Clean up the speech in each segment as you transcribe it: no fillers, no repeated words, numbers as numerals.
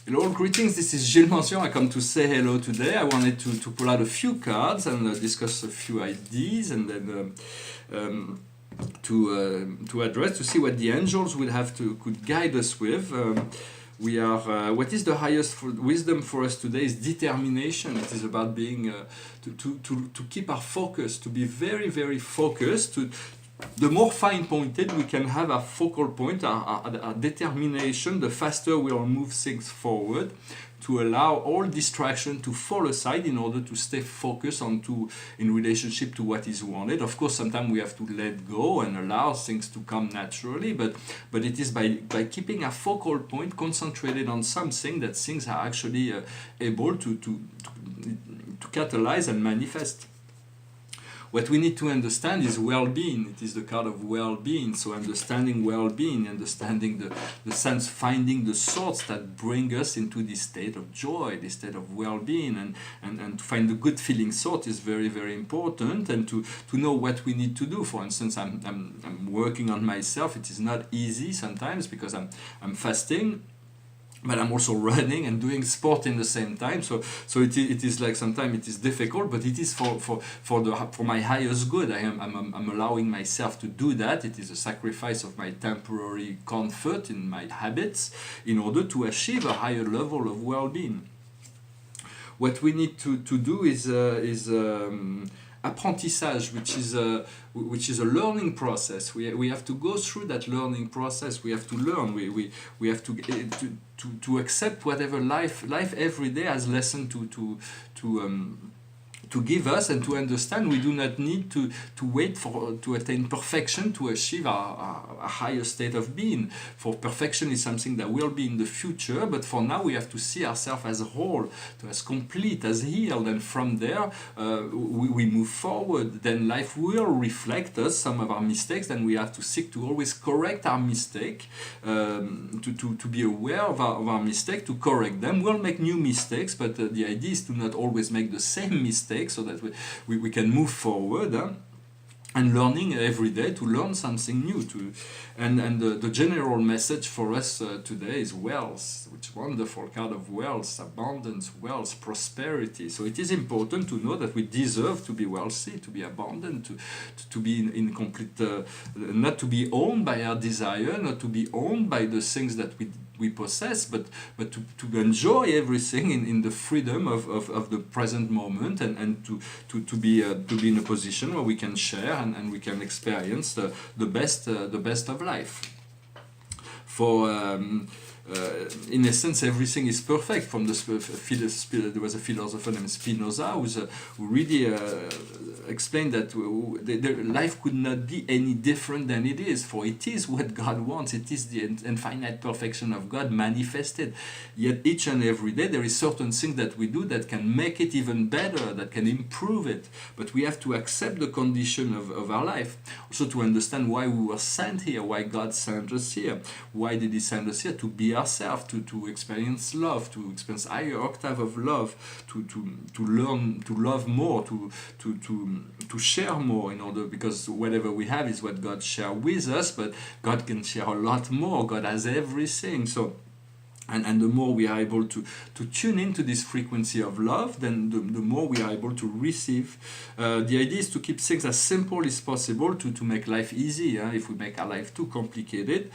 Hello, greetings, this is Gilles Mention. I come to say hello today. I wanted to pull out a few cards and discuss a few ideas and then to address, to see what the angels will have could guide us with. We are what is the highest wisdom for us today is determination. It is about being to keep our focus, to be very, very focused. The more fine-pointed we can have our focal point, our determination, the faster we'll move things forward, to allow all distraction to fall aside in order to stay focused in relationship to what is wanted. Of course, sometimes we have to let go and allow things to come naturally, but it is by keeping a focal point concentrated on something that things are actually able to catalyze and manifest. What we need to understand is well-being. It is the card of well-being. So understanding well-being, understanding the sense, finding the thoughts that bring us into this state of joy, this state of well-being, and to find the good feeling thought is very, very important, and to know what we need to do. For instance, I'm working on myself. It is not easy sometimes because I'm fasting, but I'm also running and doing sport in the same time. So it is like sometimes it is difficult, but it is for my highest good. I'm allowing myself to do that. It is a sacrifice of my temporary comfort in my habits in order to achieve a higher level of well-being. What we need to do is apprentissage, which is a learning process. We have to go through that learning process. We have to learn. We have to accept whatever life every day has lesson to give us, and to understand we do not need to wait to attain perfection to achieve a higher state of being. For perfection is something that will be in the future, but for now we have to see ourselves as whole, as complete, as healed, and from there we move forward. Then life will reflect us some of our mistakes, and we have to seek to always correct our mistake, to be aware of our mistake, to correct them. We'll make new mistakes, but the idea is to not always make the same mistake, so that we can move forward, and learning every day to learn something new. And the general message for us today is wealth, which is a wonderful card of wealth, abundance, wealth, prosperity. So it is important to know that we deserve to be wealthy, to be abundant, to be in complete, not to be owned by our desire, not to be owned by the things that we possess, but to enjoy everything in the freedom of the present moment, and to be in a position where we can share and we can experience the best of life. For in essence, everything is perfect. From there was a philosopher named Spinoza who really explained that life could not be any different than it is, for it is what God wants. It is the infinite perfection of God manifested. Yet each and every day there is certain things that we do that can make it even better, that can improve it. But we have to accept the condition of our life. Also to understand why we were sent here, why God sent us here. Why did He send us here? To be ourselves, to experience love, to experience higher octave of love, to learn to love more, to share more, in order, because whatever we have is what God shares with us, but God can share a lot more. God has everything. So and the more we are able to tune into this frequency of love, then the more we are able to receive. The idea is to keep things as simple as possible, to make life easy. If we make our life too complicated,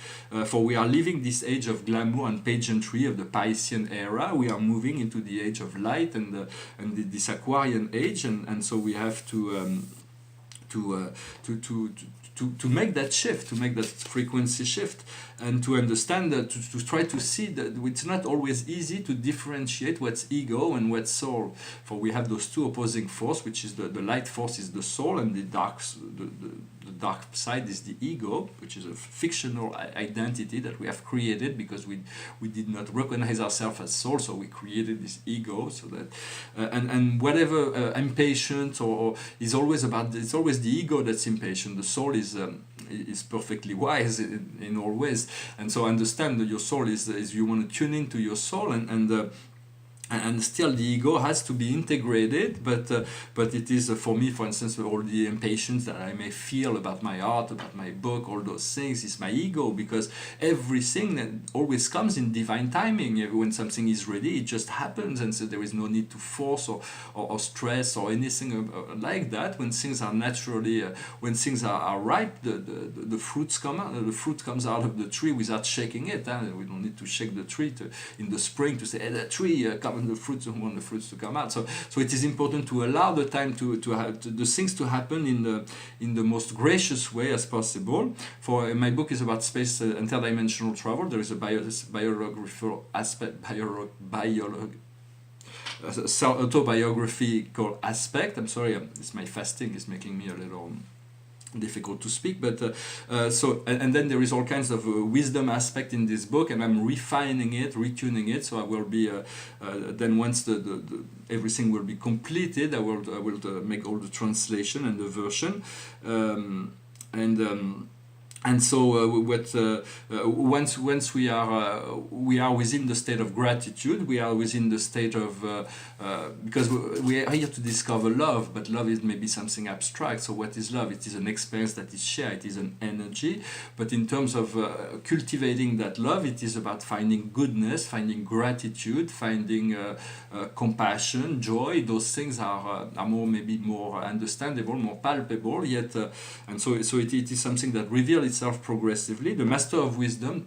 for we are living this age of glamour and pageantry of the Piscean era. We are moving into the age of light and this Aquarian age, and so we have to make that shift, to make that frequency shift, and to understand that, to try to see that it's not always easy to differentiate what's ego and what's soul. For we have those two opposing forces, which is the light force is the soul, and the dark side is the ego, which is a fictional identity that we have created because we did not recognize ourselves as soul, so we created this ego. So that and whatever impatient or is always about, it's always the ego that's impatient. The soul is perfectly wise in all ways, and so understand that your soul is you want to tune into your soul, and and still the ego has to be integrated, but it is for me, for instance, all the impatience that I may feel about my art, about my book, all those things is my ego, because everything that always comes in divine timing. When something is ready, it just happens, and so there is no need to force or stress or anything like that. When things are naturally, when things are ripe, the fruits come out. The fruit comes out of the tree without shaking it. We don't need to shake the tree in the spring to say, hey, the tree, come on, the fruits, we want the fruits to come out. So it is important to allow the time to have the things to happen in the most gracious way as possible. For my book is about space, interdimensional travel. There is a biographical aspect, autobiographical aspect. I'm sorry, it's my fasting is making me a little difficult to speak, but and then there is all kinds of wisdom aspect in this book, and I'm refining it, retuning it. So I will be then once the everything will be completed, I will make all the translation and the version, and so once we are within the state of gratitude, we are within the state of because we are here to discover love, but love is maybe something abstract. So what is love? It is an experience that is shared. It is an energy. But in terms of cultivating that love, it is about finding goodness, finding gratitude, finding compassion, joy. Those things are maybe more understandable, more palpable. Yet, and so it is something that reveals itself progressively. The Master of Wisdom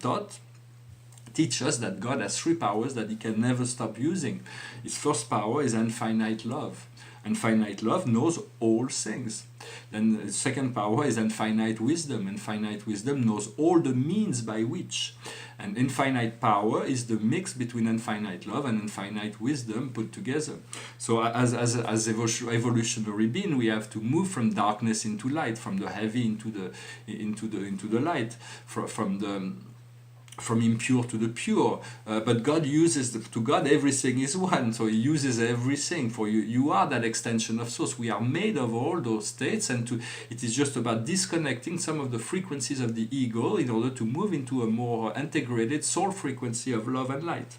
teach us that God has three powers that he can never stop using. His first power is infinite love. Infinite love knows all things. Then the second power is infinite wisdom. Infinite wisdom knows all the means by which. And infinite power is the mix between infinite love and infinite wisdom put together. So as evolutionary being, we have to move from darkness into light, from the heavy into the light, from impure to the pure, but God uses to God everything is one, so he uses everything. For you are that extension of source. We are made of all those states, and it is just about disconnecting some of the frequencies of the ego in order to move into a more integrated soul frequency of love and light.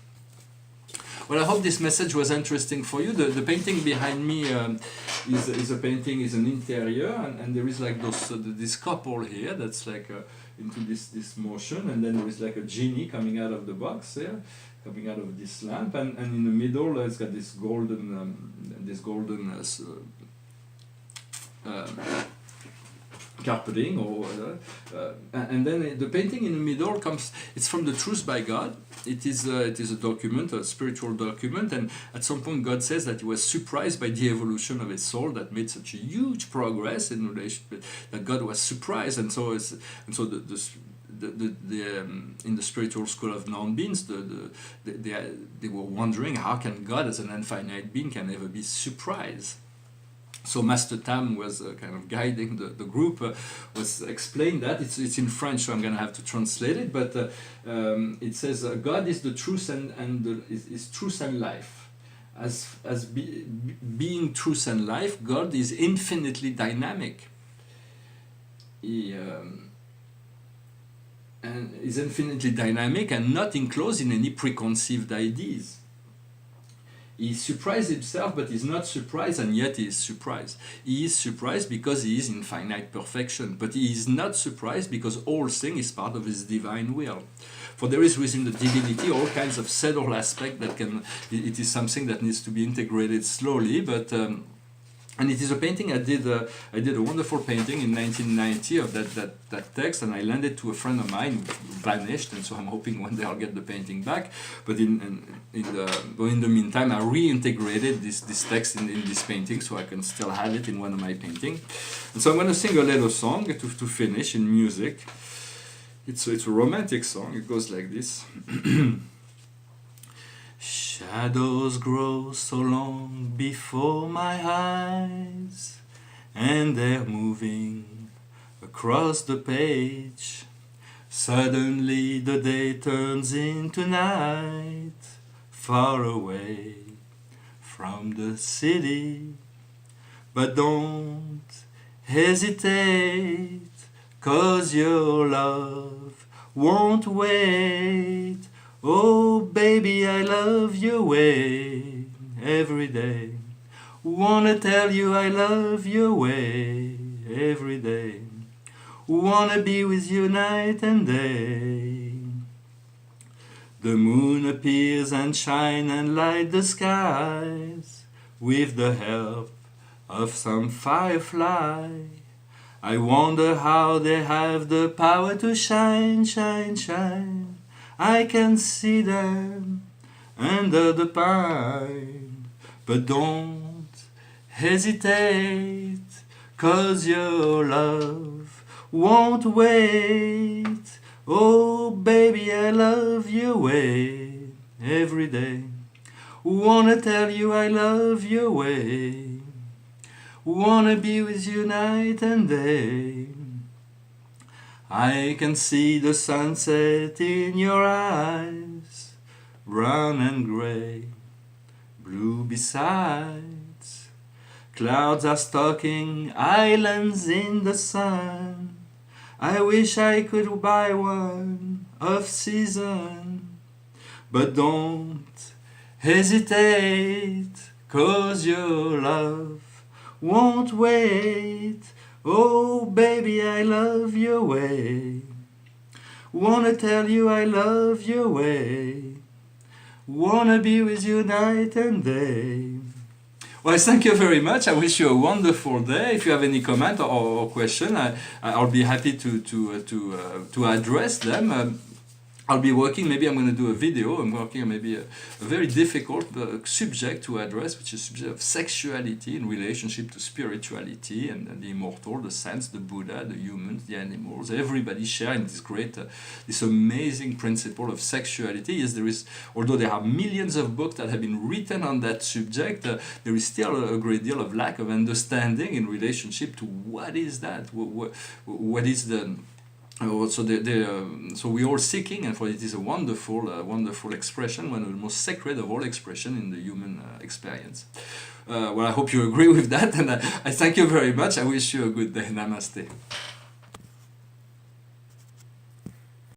Well, I hope this message was interesting for you. The painting behind me is an interior, and there is like this couple here that's like into this motion, and then there is like a genie coming out of the box here, coming out of this lamp, and in the middle it's got this golden carpeting, and then the painting in the middle comes. It's from the Truth by God. It is a document, a spiritual document, and at some point God says that he was surprised by the evolution of his soul that made such a huge progress in relation, that God was surprised, and so in the spiritual school of non-beings, they were wondering how can God as an infinite being can ever be surprised. So Master Tam was kind of guiding the group, was explained that. It's in French, so I'm going to have to translate it, but it says, God is the truth and is truth and life. Being truth and life, God is infinitely dynamic. And is infinitely dynamic and not enclosed in any preconceived ideas. He surprised himself, but he's not surprised, and yet he is surprised. He is surprised because he is infinite perfection, but he is not surprised because all things is part of his divine will. For there is within the divinity all kinds of subtle aspects that it is something that needs to be integrated slowly, but and it is a painting I did a wonderful painting in 1990 of that text, and I lent it to a friend of mine who vanished, and so I'm hoping one day I'll get the painting back. But in the meantime, I reintegrated this text in this painting, so I can still have it in one of my paintings. And so I'm going to sing a little song to finish in music. It's a romantic song. It goes like this. Shadows grow so long before my eyes, and they're moving across the page. Suddenly the day turns into night, far away from the city. But don't hesitate, 'cause your love won't wait. Oh baby, I love your way. every day. Wanna tell you I love your way every day. Wanna be with you night and day. The moon appears and shine and light the skies with the help of some firefly. I wonder how they have the power to shine, shine, shine. I can see them under the pine. But don't hesitate, 'cause your love won't wait. Oh baby, I love your way every day. Wanna tell you I love your way. Wanna be with you night and day. I can see the sunset in your eyes, brown and gray, blue besides. Clouds are stalking islands in the sun. I wish I could buy one off season. But don't hesitate, 'cause your love won't wait. Oh baby, I love your way. Wanna tell you I love your way. Wanna be with you night and day. Well, thank you very much. I wish you a wonderful day. If you have any comment or question, I'll be happy to address them. I'll be working, maybe I'm going to do a video, I'm working on maybe a very difficult subject to address, which is the subject of sexuality in relationship to spirituality and the immortal, the saints, the Buddha, the humans, the animals, everybody sharing this great, this amazing principle of sexuality. Yes, there is, although there are millions of books that have been written on that subject, there is still a great deal of lack of understanding in relationship to what is that, what is the... So we are seeking, and for it is a wonderful expression, one of the most sacred of all expression in the human experience. Well, I hope you agree with that, and I thank you very much. I wish you a good day. Namaste.